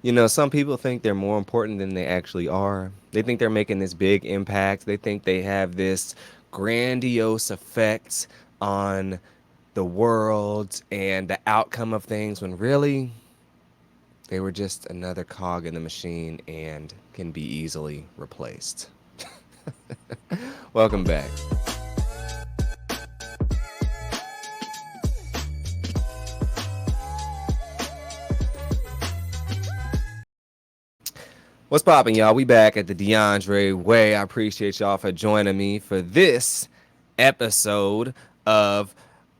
You know, some people think they're more important than they actually are. They think they're making this big impact. They think they have this grandiose effect on the world and the outcome of things when really they were just another cog in the machine and can be easily replaced. Welcome back. What's poppin', y'all? We back at the DeAndre Way. I appreciate y'all for joining me for this episode of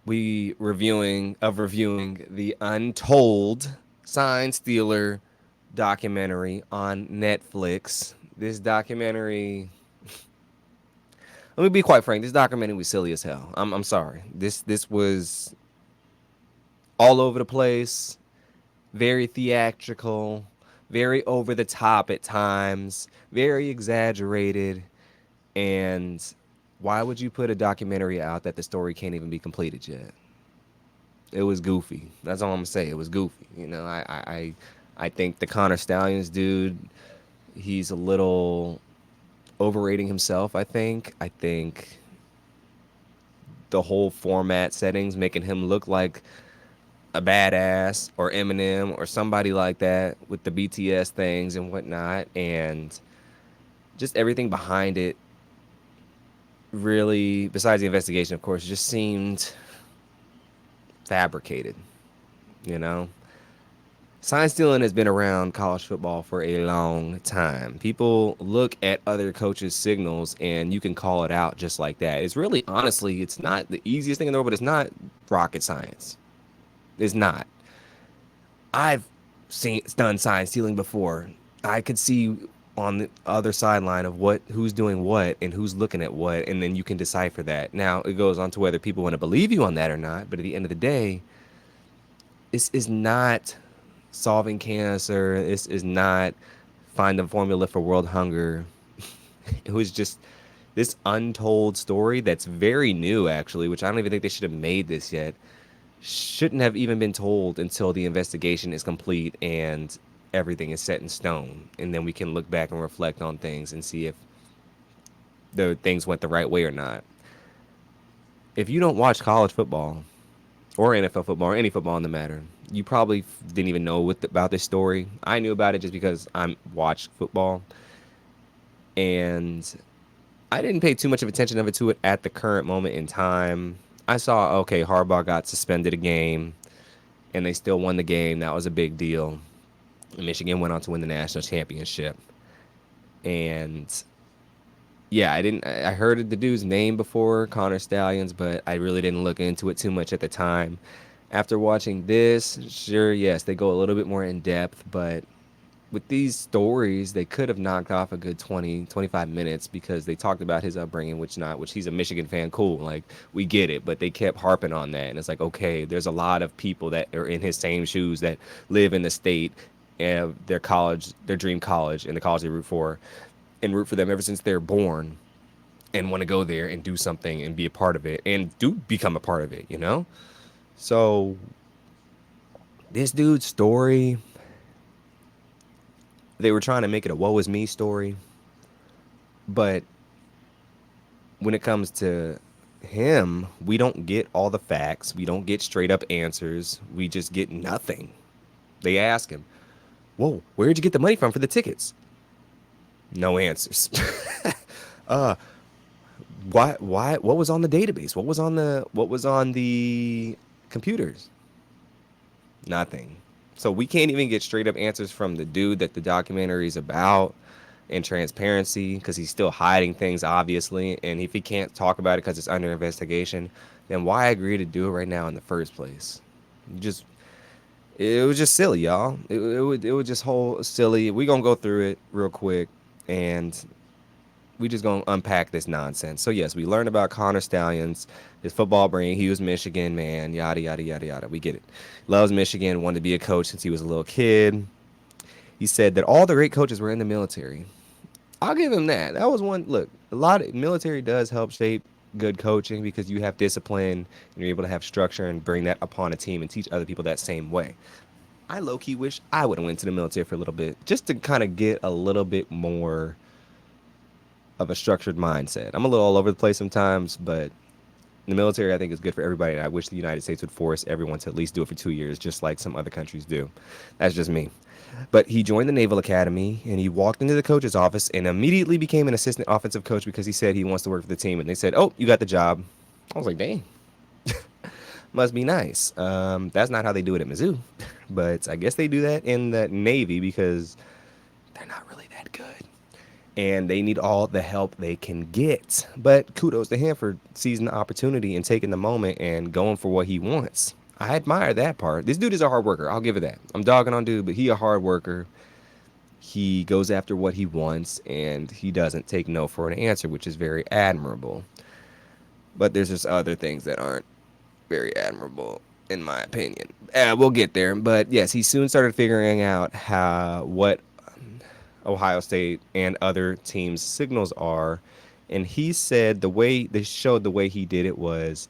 reviewing the Untold Sign Stealer documentary on Netflix. This documentary, let me be quite frank, this documentary was silly as hell. I'm sorry. This was all over the place, very theatrical, very over the top at times, very exaggerated. And why would you put a documentary out that the story can't even be completed yet? It was goofy. That's all I'm gonna say. It was goofy. You know, I think the Connor Stallions dude, he's a little overrating himself. I think the whole format settings making him look like a badass or Eminem or somebody like that with the BTS things and whatnot, and just everything behind it really, besides the investigation, of course, just seemed fabricated. You know, sign stealing has been around college football for a long time. People look at other coaches' signals and you can call it out just like that. It's really, honestly, it's not the easiest thing in the world, but it's not rocket science. It's not. I've seen done sign stealing before. I could see on the other sideline of who's doing what and who's looking at what, and then you can decipher that. Now it goes on to whether people want to believe you on that or not, but at the end of the day, this is not solving cancer. This is not finding a formula for world hunger. It was just this untold story that's very new, actually, which I don't even think they should have made this yet. Shouldn't have even been told until the investigation is complete and everything is set in stone. And then we can look back and reflect on things and see if the things went the right way or not. If you don't watch college football or NFL football or any football in the matter, you probably didn't even know about this story. I knew about it just because I watched football, and I didn't pay too much of attention to it at the current moment in time. I saw, okay, Harbaugh got suspended a game and they still won the game. That was a big deal. Michigan went on to win the national championship. And yeah, I heard the dude's name before, Connor Stallions, but I really didn't look into it too much at the time. After watching this, sure, yes, they go a little bit more in depth, but with these stories, they could have knocked off a good 20, 25 minutes because they talked about his upbringing, which he's a Michigan fan, cool. Like, we get it, but they kept harping on that. And it's like, okay, there's a lot of people that are in his same shoes that live in the state and their dream college, and the college they root for, and root for them ever since they're born and want to go there and do something and be a part of it and do become a part of it, you know? So, this dude's story, they were trying to make it a woe is me story, but when it comes to him, we don't get all the facts. We don't get straight up answers. We just get nothing. They ask him, "Whoa, where'd you get the money from for the tickets?" No answers. uh, what was on the database? What was on the computers? Nothing. So we can't even get straight up answers from the dude that the documentary is about, and transparency, because he's still hiding things, obviously. And if he can't talk about it because it's under investigation, then why agree to do it right now in the first place? Just it was just silly, y'all. It was just whole silly. We gonna go through it real quick, and we just gonna unpack this nonsense. So yes, we learned about Connor Stallions, his football brain. He was Michigan man, yada yada yada yada. We get it. Loves Michigan, wanted to be a coach since he was a little kid. He said that all the great coaches were in the military. I'll give him that. That was one. Look, a lot of military does help shape good coaching because you have discipline and you're able to have structure and bring that upon a team and teach other people that same way. I low key wish I would have went to the military for a little bit just to kind of get a little bit more of a structured mindset. I'm a little all over the place sometimes, but the military I think is good for everybody. And I wish the United States would force everyone to at least do it for 2 years, just like some other countries do. That's just me. But he joined the Naval Academy and he walked into the coach's office and immediately became an assistant offensive coach because he said he wants to work for the team. And they said, "Oh, you got the job." I was like, "Dang, must be nice." That's not how they do it at Mizzou, but I guess they do that in the Navy because they're not really that good and they need all the help they can get. But kudos to him for seizing the opportunity and taking the moment and going for what he wants. I admire that part. This dude is a hard worker. I'll give it that. I'm dogging on dude, but he a hard worker. He goes after what he wants and he doesn't take no for an answer, which is very admirable. But there's just other things that aren't very admirable, in my opinion. We'll get there. But yes, he soon started figuring out how what Ohio State and other teams' signals are. And he said the way they showed the way he did it was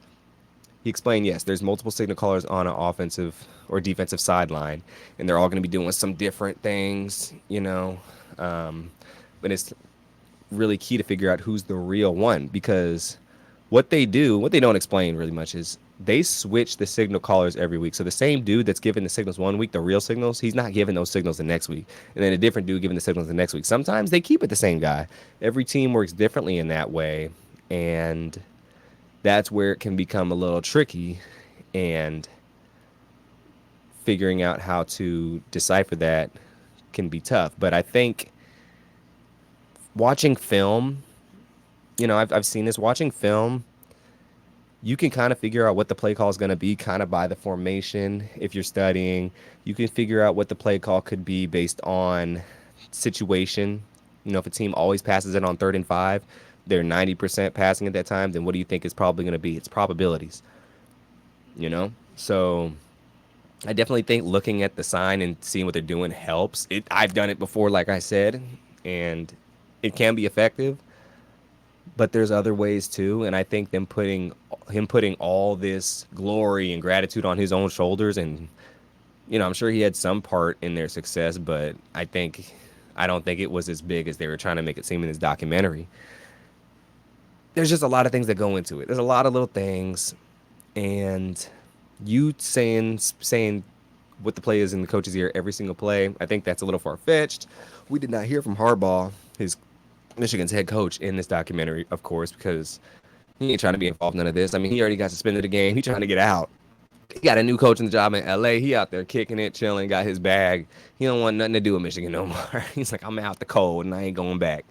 he explained, yes, there's multiple signal callers on an offensive or defensive sideline, and they're all going to be doing some different things, you know. Um, but it's really key to figure out who's the real one because what they don't explain really much is they switch the signal callers every week. So the same dude that's giving the signals one week, the real signals, he's not giving those signals the next week. And then a different dude giving the signals the next week. Sometimes they keep it the same guy. Every team works differently in that way. And that's where it can become a little tricky. And figuring out how to decipher that can be tough. But I think watching film, I've seen this watching film. You can kind of figure out what the play call is going to be kind of by the formation. If you're studying, you can figure out what the play call could be based on situation. If a team always passes it on 3rd and 5, they're 90% passing at that time, then what do you think is probably going to be? It's probabilities. So I definitely think looking at the sign and seeing what they're doing helps. I've done it before, like I said, and it can be effective. But there's other ways too, and I think him putting all this glory and gratitude on his own shoulders, and I'm sure he had some part in their success, but I don't think it was as big as they were trying to make it seem in this documentary. There's just a lot of things that go into it. There's a lot of little things, and you saying what the play is in the coach's ear every single play, I think that's a little far fetched. We did not hear from Harbaugh, his Michigan's head coach, in this documentary, of course, because he ain't trying to be involved in none of this. I mean, he already got suspended a game. He trying to get out. He got a new coaching job in LA. He out there kicking it, chilling, got his bag. He don't want nothing to do with Michigan no more. He's like, I'm out the cold and I ain't going back.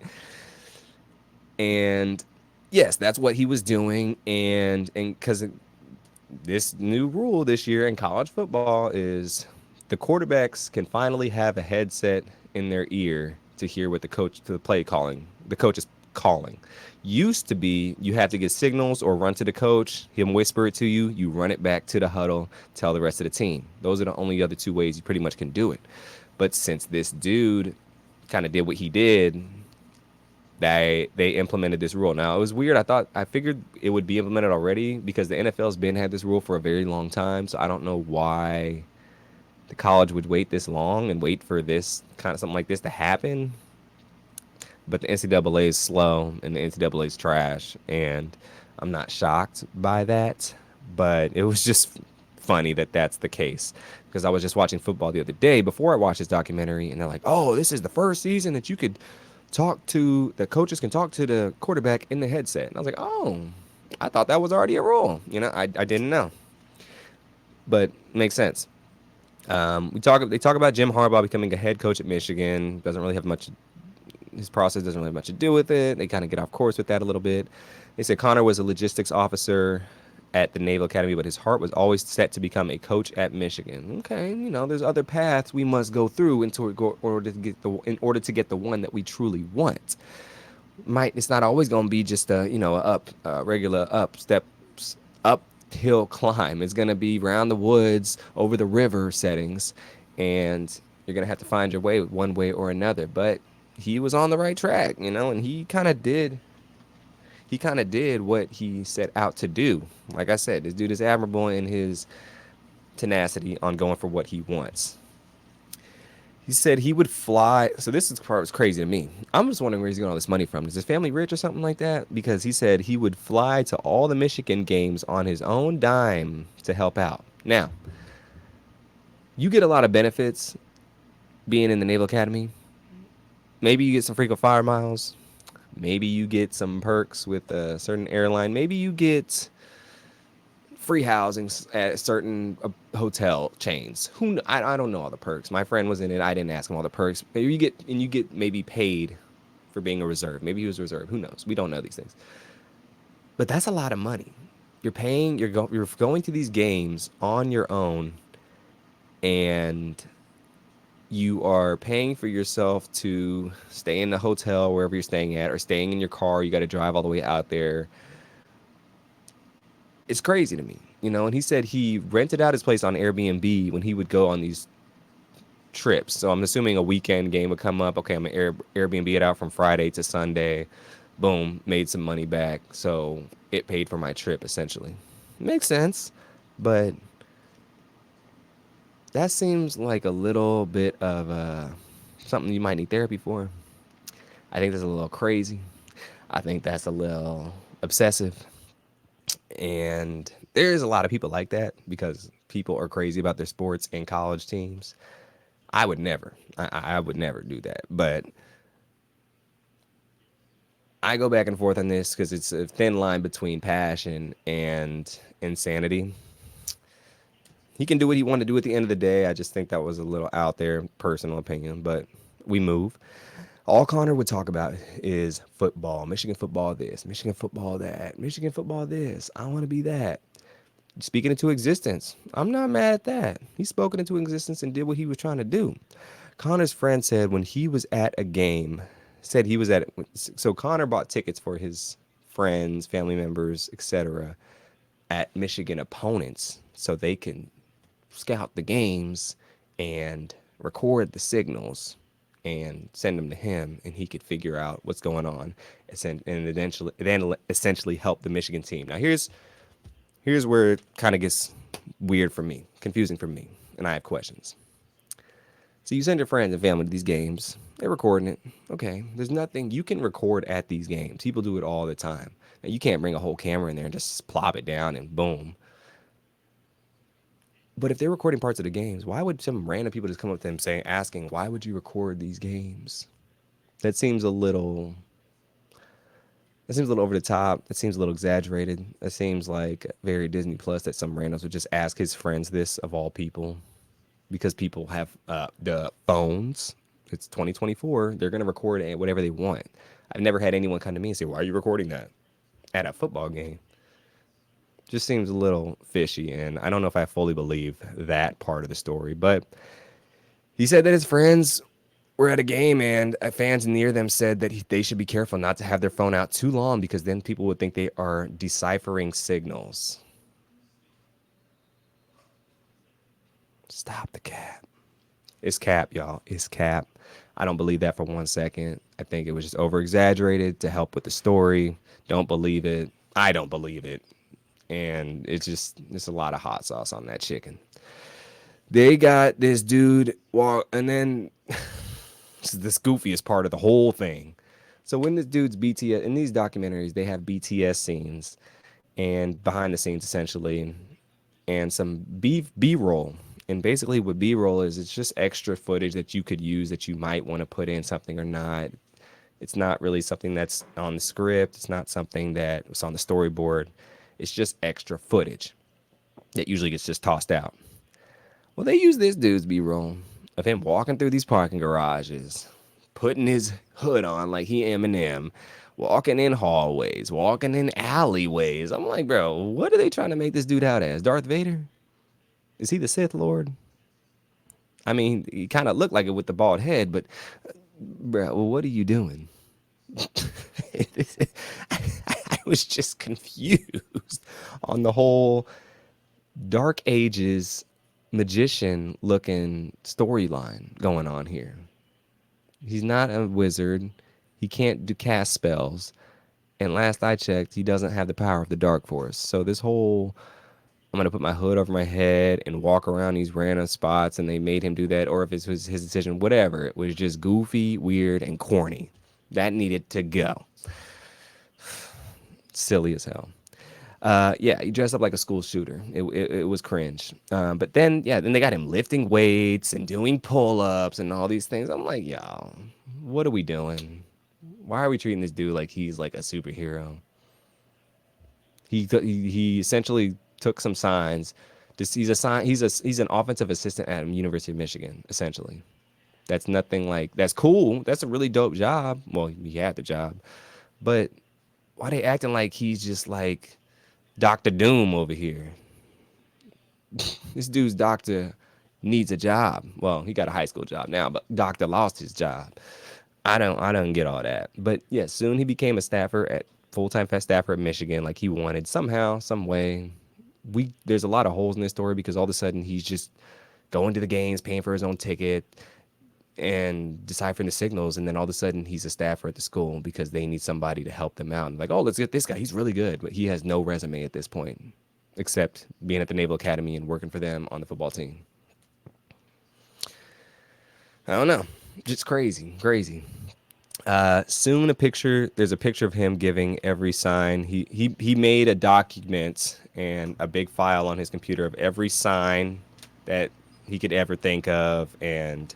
And yes, that's what he was doing. And because this new rule this year in college football is the quarterbacks can finally have a headset in their ear to hear what the coach is calling. Used to be you have to get signals or run to the coach, him whisper it to you, you run it back to the huddle, tell the rest of the team. Those are the only other two ways you pretty much can do it. But since this dude kind of did what he did, they implemented this rule. Now it was weird. I figured it would be implemented already because the NFL's been had this rule for a very long time. So I don't know why the college would wait this long and wait for this kind of something like this to happen. But the NCAA is slow and the NCAA is trash, and I'm not shocked by that. But it was just funny that that's the case because I was just watching football the other day before I watched this documentary, and they're like, "Oh, this is the first season that you could the coaches can talk to the quarterback in the headset." And I was like, "Oh, I thought that was already a rule." I didn't know, but makes sense. They talk about Jim Harbaugh becoming a head coach at Michigan. Doesn't really have much. His process doesn't really have much to do with it. They kind of get off course with that a little bit. They say Connor was a logistics officer at the Naval Academy, but his heart was always set to become a coach at Michigan. Okay, there's other paths we must go through in order to get the one that we truly want. It's not always going to be just a regular uphill climb. It's going to be around the woods, over the river settings, and you're going to have to find your way one way or another. But he was on the right track, and he kind of did. he kind of did what he set out to do. Like I said, this dude is admirable in his tenacity on going for what he wants. He said he would fly. So this is part was crazy to me. I'm just wondering where he's getting all this money from. Is his family rich or something like that? Because he said he would fly to all the Michigan games on his own dime to help out. Now, you get a lot of benefits being in the Naval Academy. Maybe you get some frequent flyer miles. Maybe you get some perks with a certain airline. Maybe you get free housings at certain hotel chains. I don't know all the perks. My friend was in it. I didn't ask him all the perks. Maybe you get maybe paid for being a reserve. Maybe he was a reserve. Who knows? We don't know these things. But that's a lot of money. You're paying. You're going to these games on your own, and you are paying for yourself to stay in the hotel wherever you're staying at, or staying in your car. You got to drive all the way out there. It's crazy to me, you know. And he said he rented out his place on Airbnb when he would go on these trips. So I'm assuming a weekend game would come up. Okay, I'm gonna Airbnb it out from Friday to Sunday. Boom, made some money back. So it paid for my trip essentially. Makes sense, but that seems like a little bit of something you might need therapy for. I think that's a little crazy. I think that's a little obsessive. And there's a lot of people like that because people are crazy about their sports and college teams. I would never. I would never do that. But I go back and forth on this because it's a thin line between passion and insanity. He can do what he wanted to do at the end of the day. I just think that was a little out there, personal opinion, but we move. All Connor would talk about is football, Michigan football this, Michigan football that, Michigan football this. I want to be that. Speaking into existence. I'm not mad at that. He spoke it into existence and did what he was trying to do. Connor's friend said when he was at a game, said he was at it. So Connor bought tickets for his friends, family members, etc. at Michigan opponents so they can scout the games and record the signals and send them to him, and he could figure out what's going on and eventually then essentially help the Michigan team. Now here's where it kind of gets weird for me, confusing for me, and I have questions. So you send your friends and family to these games. They're recording it. Okay, there's nothing you can record at these games. People do it all the time. Now, you can't bring a whole camera in there and just plop it down and boom. But if they're recording parts of the games, why would some random people just come up to them saying, asking, why would you record these games? That seems a little. That seems a little over the top. That seems a little exaggerated. That seems like very Disney Plus that some randoms would just ask his friends this of all people, because people have the phones. It's 2024. They're gonna record whatever they want. I've never had anyone come to me and say, "Why are you recording that at a football game?" Just seems a little fishy, and I don't know if I fully believe that part of the story. But he said that his friends were at a game, and fans near them said that they should be careful not to have their phone out too long because then people would think they are deciphering signals. Stop the cap. It's cap, y'all. It's cap. I don't believe that for 1 second. I think it was just over exaggerated to help with the story. Don't believe it. I don't believe it. And it's a lot of hot sauce on that chicken. They got this dude walk, and then this is the goofiest part of the whole thing. So when this dude's BTS in these documentaries, they have BTS scenes and behind the scenes essentially, and some B roll. And basically, what B roll is, it's just extra footage that you could use that you might want to put in something or not. It's not really something that's on the script. It's not something that was on the storyboard. It's just extra footage that usually gets just tossed out. Well, they use this dude's B-roll of him walking through these parking garages, putting his hood on like he Eminem, walking in hallways, walking in alleyways. I'm like, bro, what are they trying to make this dude out as? Darth Vader? Is he the Sith Lord? I mean, he kind of looked like it with the bald head, but bro, well, what are you doing? I was just confused on the whole Dark Ages magician looking storyline going on here. He's not a wizard. He can't do cast spells. And last I checked, he doesn't have the power of the dark force. So this whole I'm gonna put my hood over my head and walk around these random spots, and they made him do that, or if it was his decision, whatever. It was just goofy, weird, and corny. That needed to go. Silly as hell. Yeah, he dressed up like a school shooter. It was cringe. But then, yeah, then they got him lifting weights and doing pull ups and all these things. I'm like, y'all, what are we doing? Why are we treating this dude like he's like a superhero? He essentially took some signs. He's a sign. He's an offensive assistant at University of Michigan. Essentially, that's nothing like that's cool. That's a really dope job. Well, he had the job, but why they acting like he's just like Doctor Doom over here? This dude's doctor needs a job. Well, he got a high school job now, but doctor lost his job. I don't get all that. But yeah, soon he became a staffer at full-time staffer at Michigan like he wanted somehow, some way. There's a lot of holes in this story because all of a sudden he's just going to the games, paying for his own ticket and deciphering the signals, and then all of a sudden he's a staffer at the school because they need somebody to help them out. And like, oh, let's get this guy. He's really good, but he has no resume at this point except being at the Naval Academy and working for them on the football team. I don't know. Just crazy, crazy. Soon there's a picture of him giving every sign. He made a document and a big file on his computer of every sign that he could ever think of, and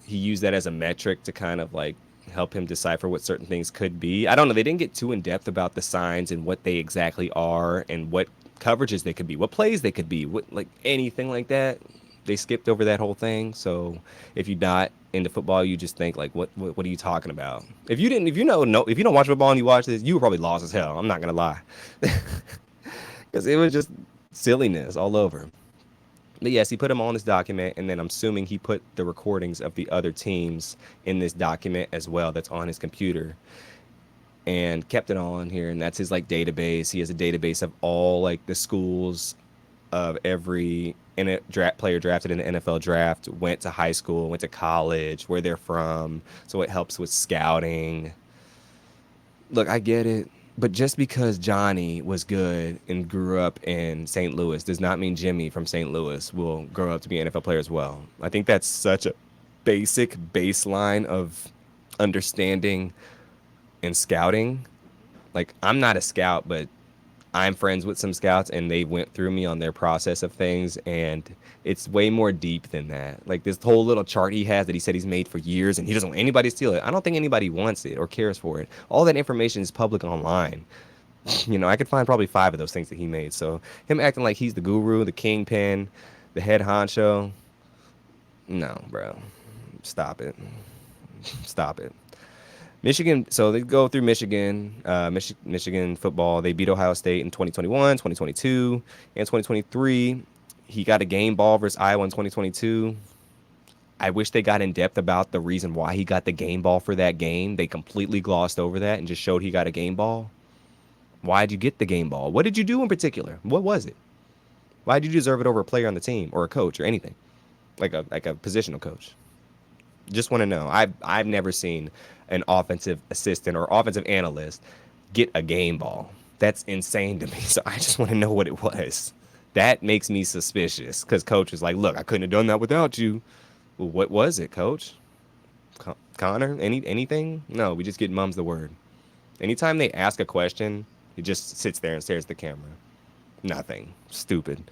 he used that as a metric to kind of like help him decipher what certain things could be. I don't know. They didn't get too in depth about the signs and what they exactly are and what coverages they could be, what plays they could be, what like anything like that. They skipped over that whole thing. So if you're not into football, you just think like, what are you talking about? If you don't watch football and you watch this, you were probably lost as hell. I'm not gonna lie, because it was just silliness all over. But yes, he put them on this document, and then I'm assuming he put the recordings of the other teams in this document as well. That's on his computer, and kept it on here. And that's his like database. He has a database of all like the schools of every player drafted in the NFL draft, went to high school, went to college, where they're from. So it helps with scouting. Look, I get it. But just because Johnny was good and grew up in St. Louis does not mean Jimmy from St. Louis will grow up to be an NFL player as well. I think that's such a basic baseline of understanding and scouting. Like, I'm not a scout, but I'm friends with some scouts and they went through me on their process of things, and it's way more deep than that. Like this whole little chart he has that he said he's made for years and he doesn't want anybody to steal it. I don't think anybody wants it or cares for it. All that information is public online. I could find probably 5 of those things that he made. So him acting like he's the guru, the kingpin, the head honcho. No, bro. Stop it. Stop it. Michigan, so they go through Michigan, Michigan football. They beat Ohio State in 2021, 2022, and 2023. He got a game ball versus Iowa in 2022. I wish they got in depth about the reason why he got the game ball for that game. They completely glossed over that and just showed he got a game ball. Why did you get the game ball? What did you do in particular? What was it? Why did you deserve it over a player on the team or a coach or anything? Like a positional coach. Just want to know. I've never seen an offensive assistant or offensive analyst get a game ball. That's insane to me. So I just want to know what it was. That makes me suspicious because coach was like, "Look, I couldn't have done that without you." Well, what was it, coach? Connor? Anything? No, we just get mum's the word. Anytime they ask a question, he just sits there and stares at the camera. Nothing. Stupid.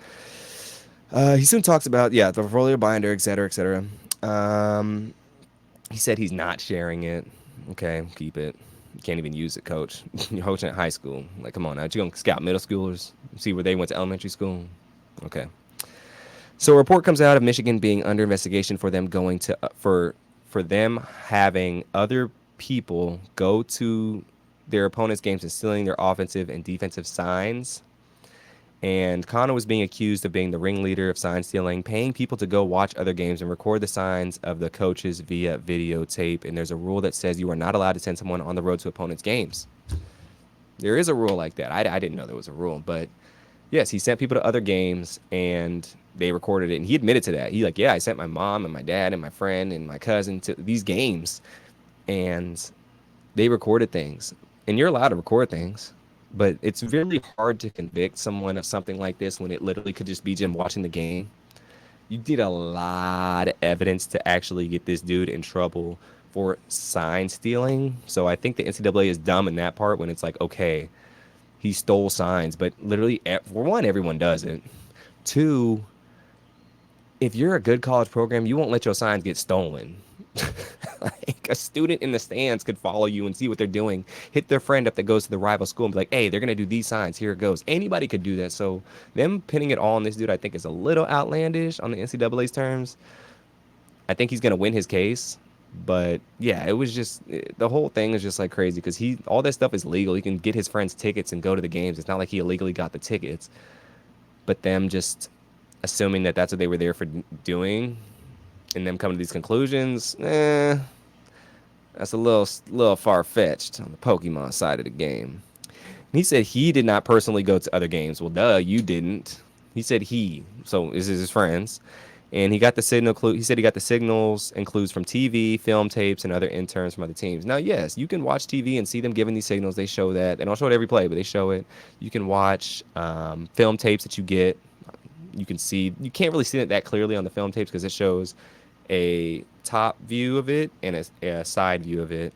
He soon talks about the portfolio binder, et cetera, et cetera. He said he's not sharing it. Okay, keep it. You can't even use it, coach. You're coaching at high school. Like, come on now. You going to scout middle schoolers? See where they went to elementary school? Okay. So a report comes out of Michigan being under investigation for them going to for them having other people go to their opponents' games and stealing their offensive and defensive signs. And Connor was being accused of being the ringleader of sign stealing, paying people to go watch other games and record the signs of the coaches via videotape. And there's a rule that says you are not allowed to send someone on the road to opponents' games. There is a rule like that. I didn't know there was a rule. But yes, he sent people to other games and they recorded it. And he admitted to that. He like, yeah, I sent my mom and my dad and my friend and my cousin to these games. And they recorded things. and you're allowed to record things, but it's really hard to convict someone of something like this when it literally could just be Jim watching the game. You need a lot of evidence to actually get this dude in trouble for sign stealing. So I think the NCAA is dumb in that part when it's like, okay, he stole signs, but literally, for one, everyone does it. Two, if you're a good college program, you won't let your signs get stolen. Like a student in the stands could follow you and see what they're doing, hit their friend up that goes to the rival school and be like, hey, they're going to do these signs. Here it goes. Anybody could do that. So them pinning it all on this dude, I think, is a little outlandish on the NCAA's terms. I think he's going to win his case. But yeah, it was just the whole thing is just like crazy because all this stuff is legal. He can get his friends tickets and go to the games. It's not like he illegally got the tickets. But them just assuming that that's what they were there for doing and them coming to these conclusions, that's a little far fetched on the Pokemon side of the game. And he said he did not personally go to other games. Well, duh, you didn't. He said so this is his friends, and he got the signal clue. He said he got the signals and clues from TV, film tapes, and other interns from other teams. Now, yes, you can watch TV and see them giving these signals. They show that. They don't show it every play, but they show it. You can watch film tapes that you get. You can see. You can't really see it that clearly on the film tapes because it shows a top view of it and a side view of it,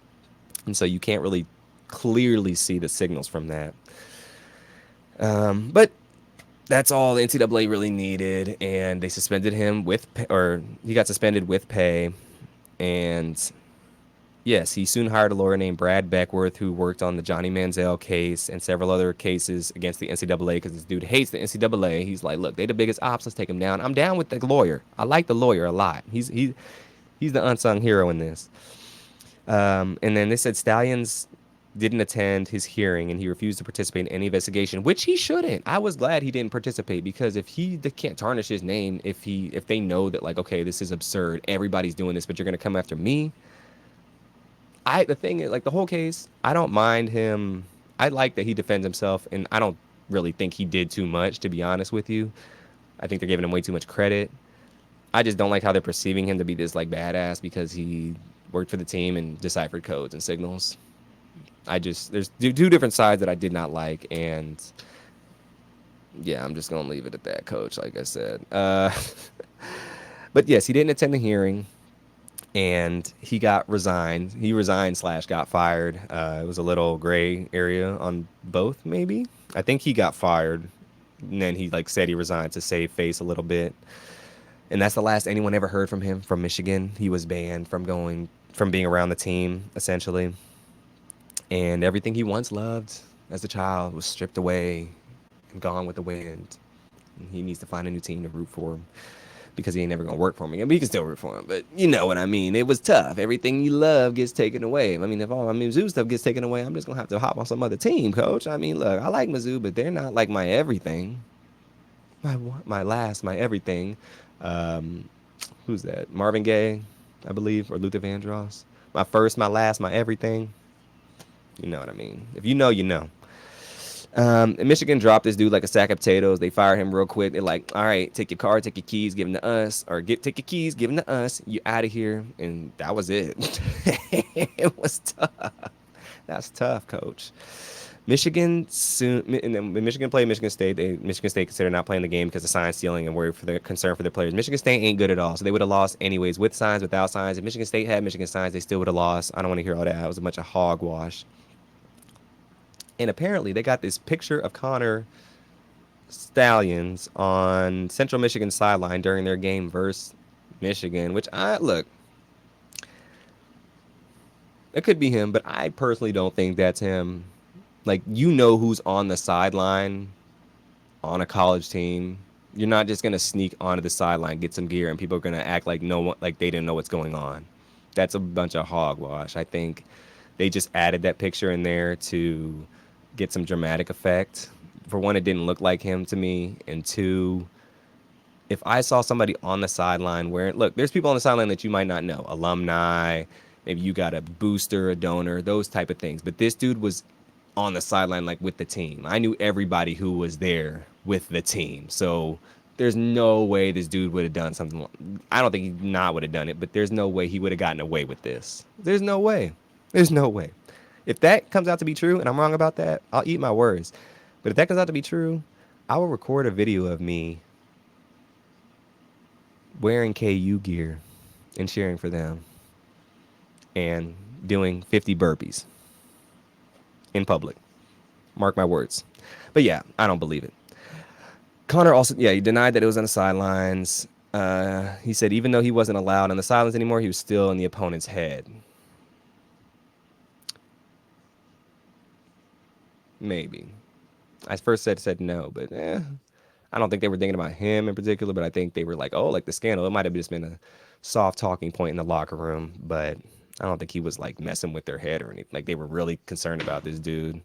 and so you can't really clearly see the signals from that. But that's all the NCAA really needed, and they suspended him or he got suspended with pay. And yes, he soon hired a lawyer named Brad Beckworth who worked on the Johnny Manziel case and several other cases against the NCAA because this dude hates the NCAA. He's like, look, they the biggest ops. Let's take him down. I'm down with the lawyer. I like the lawyer a lot. He's the unsung hero in this. And then they said Stallions didn't attend his hearing and he refused to participate in any investigation, which he shouldn't. I was glad he didn't participate because they can't tarnish his name if they know that like, okay, this is absurd. Everybody's doing this, but you're gonna come after me. The thing is, like the whole case, I don't mind him. I like that he defends himself, and I don't really think he did too much, to be honest with you. I think they're giving him way too much credit. I just don't like how they're perceiving him to be this like badass because he worked for the team and deciphered codes and signals. There's two different sides that I did not like, and yeah, I'm just gonna leave it at that, Coach. Like I said, but yes, he didn't attend the hearing, and he got resigned. He resigned slash got fired. It was a little gray area on both, maybe. I think he got fired, and then he like said he resigned to save face a little bit. And that's the last anyone ever heard from him from Michigan. He was banned from being around the team, essentially. And everything he once loved as a child was stripped away and gone with the wind. And he needs to find a new team to root for him because he ain't never gonna work for him again. But he can still root for him. But you know what I mean. It was tough. Everything you love gets taken away. I mean, if all my Mizzou stuff gets taken away, I'm just gonna have to hop on some other team, Coach. I mean, look, I like Mizzou, but they're not like my everything. My everything. Um, who's that? Marvin Gaye, I believe, or Luther Vandross. My first, my last, my everything. You know what I mean. If you know, you know. And Michigan dropped this dude like a sack of potatoes. They fired him real quick. They're like, all right, take your car, take your keys, give them to us. Or take your keys, give them to us. You out of here. And that was it. It was tough. That's tough, Coach. Michigan soon, and then when Michigan played Michigan State, Michigan State considered not playing the game because of sign stealing and worried for the concern for their players. Michigan State ain't good at all, so they would have lost anyways, with signs, without signs. If Michigan State had Michigan signs, they still would have lost. I don't want to hear all that. It was a bunch of hogwash. And apparently, they got this picture of Connor Stallions on Central Michigan sideline during their game versus Michigan, which look, it could be him, but I personally don't think that's him. Like, you know who's on the sideline on a college team. You're not just gonna sneak onto the sideline, get some gear, and people are gonna act like no one, like they didn't know what's going on. That's a bunch of hogwash. I think they just added that picture in there to get some dramatic effect. For one, it didn't look like him to me, and two, if I saw somebody on the sideline wearing, look, there's people on the sideline that you might not know, alumni, maybe you got a booster, a donor, those type of things. But this dude was on the sideline, like with the team. I knew everybody who was there with the team. So there's no way this dude would have done something. I don't think he not would have done it, but there's no way he would have gotten away with this. There's no way. There's no way. If that comes out to be true and I'm wrong about that, I'll eat my words. But if that comes out to be true, I will record a video of me wearing KU gear and cheering for them and doing 50 burpees in public. Mark my words. But yeah, I don't believe it. Connor also, yeah, he denied that it was on the sidelines. He said even though he wasn't allowed on the sidelines anymore, he was still in the opponent's head. Maybe. I first said no, but I don't think they were thinking about him in particular, but I think they were like, oh, like the scandal. It might have just been a soft talking point in the locker room, but I don't think he was like messing with their head or anything. Like they were really concerned about this dude.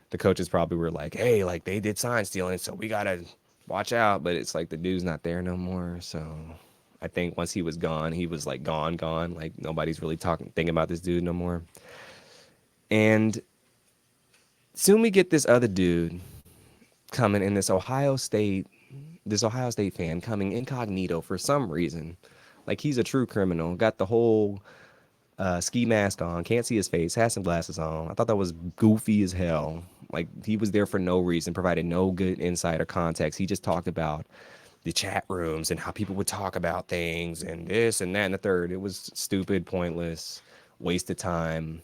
The coaches probably were like, hey, like they did sign stealing, so we gotta watch out. But it's like the dude's not there no more. So I think once he was gone, he was like gone, gone. Like nobody's really thinking about this dude no more. And soon we get this other dude coming in this Ohio State fan coming incognito for some reason. Like he's a true criminal. Got the whole ski mask on, can't see his face, has some glasses on. I thought that was goofy as hell. Like he was there for no reason, provided no good insight or context. He just talked about the chat rooms and how people would talk about things and this and that and the third. It was stupid, pointless, waste of time.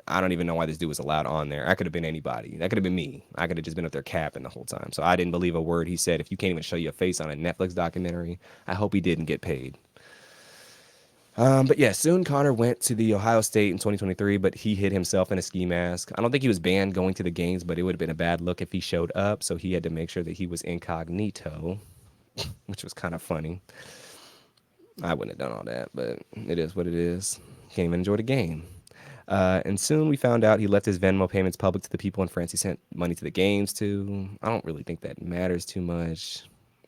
I don't even know why this dude was allowed on there. I could have been anybody. That could have been me. I could have just been up there capping the whole time. So I didn't believe a word he said. If you can't even show your face on a Netflix documentary, I hope he didn't get paid. But yeah, soon Connor went to the Ohio State in 2023, but he hid himself in a ski mask. I don't think he was banned going to the games, but it would have been a bad look if he showed up. So he had to make sure that he was incognito, which was kind of funny. I wouldn't have done all that, but it is what it is. Can't even enjoy the game. And soon we found out he left his Venmo payments public to the people in France he sent money to the games to. I don't really think that matters too much.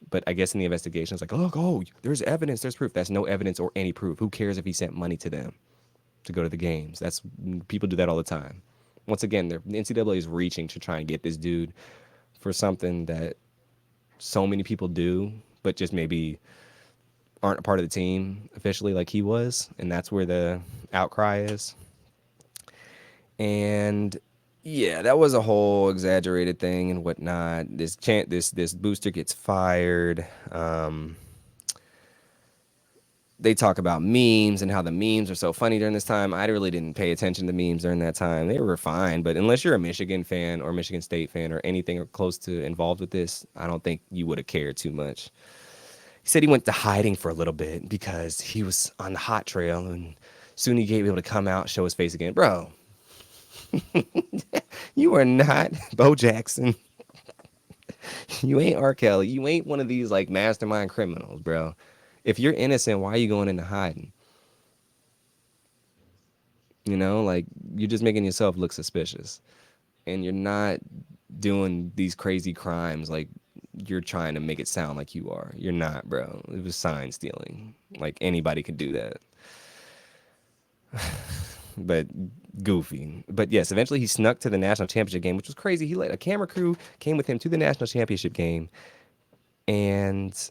But I guess in the investigation, it's like, look, oh, there's evidence, there's proof. That's no evidence or any proof. Who cares if he sent money to them to go to the games? That's people do that all the time. Once again, the NCAA is reaching to try and get this dude for something that so many people do, but just maybe aren't a part of the team officially like he was, and that's where the outcry is. And yeah, that was a whole exaggerated thing and whatnot. This booster gets fired. They talk about memes and how the memes are so funny during this time. I really didn't pay attention to memes during that time. They were fine, but unless you're a Michigan fan or Michigan State fan or anything close to involved with this, I don't think you would have cared too much. He said he went to hiding for a little bit because he was on the hot trail and soon he be able to come out, show his face again. Bro, you are not Bo Jackson. You ain't R. Kelly. You ain't one of these like mastermind criminals, bro. If you're innocent, why are you going into hiding? You know, like you're just making yourself look suspicious. And you're not doing these crazy crimes like you're trying to make it sound like you are. You're not, bro. It was sign stealing. Like anybody could do that. But goofy. But yes, eventually he snuck to the national championship game, which was crazy. He let a camera crew came with him to the national championship game, and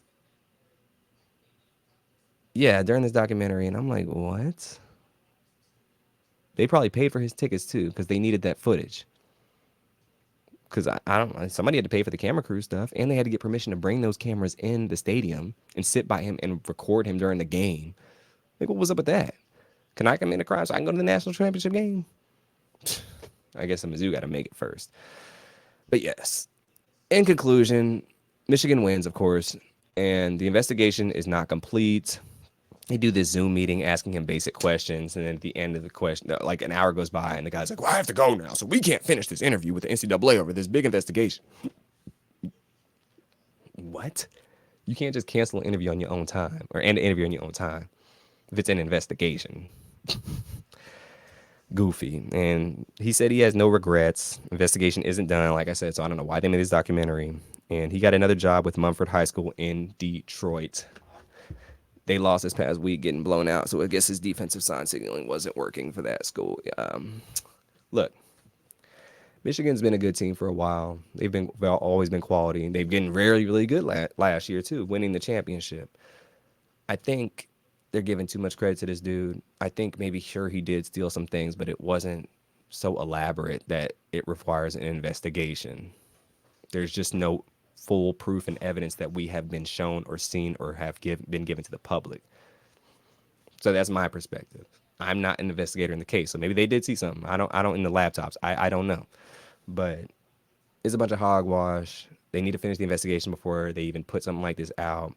yeah, during this documentary, and I'm like, what? They probably paid for his tickets too because they needed that footage. Because I don't know, somebody had to pay for the camera crew stuff, and they had to get permission to bring those cameras in the stadium and sit by him and record him during the game. Like, what was up with that? Can I commit a crime so I can go to the national championship game? I guess the Mizzou got to make it first. But yes, in conclusion, Michigan wins, of course, and the investigation is not complete. They do this Zoom meeting asking him basic questions, and then at the end of the question, like an hour goes by, and the guy's like, "Well, I have to go now, so we can't finish this interview with the NCAA over this big investigation." What? You can't just cancel an interview on your own time or end an interview on your own time if it's an investigation. Goofy. And he said he has no regrets. Investigation isn't done, like I said, so I don't know why they made this documentary. And he got another job with Mumford High School in Detroit. They lost this past week getting blown out, so I guess his defensive sign signaling wasn't working for that school. Look, Michigan's been a good team for a while. They've always been quality. They've been really good last year too, winning the championship. I think they're giving too much credit to this dude. I think maybe sure he did steal some things, but it wasn't so elaborate that it requires an investigation. There's just no full proof and evidence that we have been shown or seen or have been given to the public. So that's my perspective. I'm not an investigator in the case, so maybe they did see something. I don't in the laptops. I don't know, but it's a bunch of hogwash. They need to finish the investigation before they even put something like this out.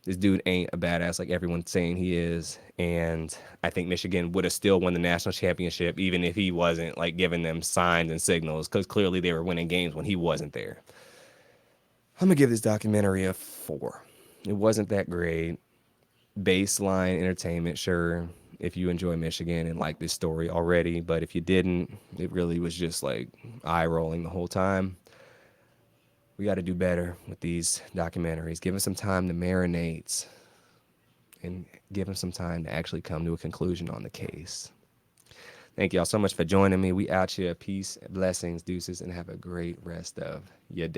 This dude ain't a badass like everyone's saying he is, and I think Michigan would have still won the national championship even if he wasn't like giving them signs and signals, because clearly they were winning games when he wasn't there. I'm gonna give this documentary a 4. It wasn't that great. Baseline entertainment, sure, if you enjoy Michigan and like this story already, but if you didn't, it really was just like eye rolling the whole time. We got to do better with these documentaries. Give them some time to marinate and give them some time to actually come to a conclusion on the case. Thank y'all so much for joining me. We out here. Peace, blessings, deuces, and have a great rest of your day.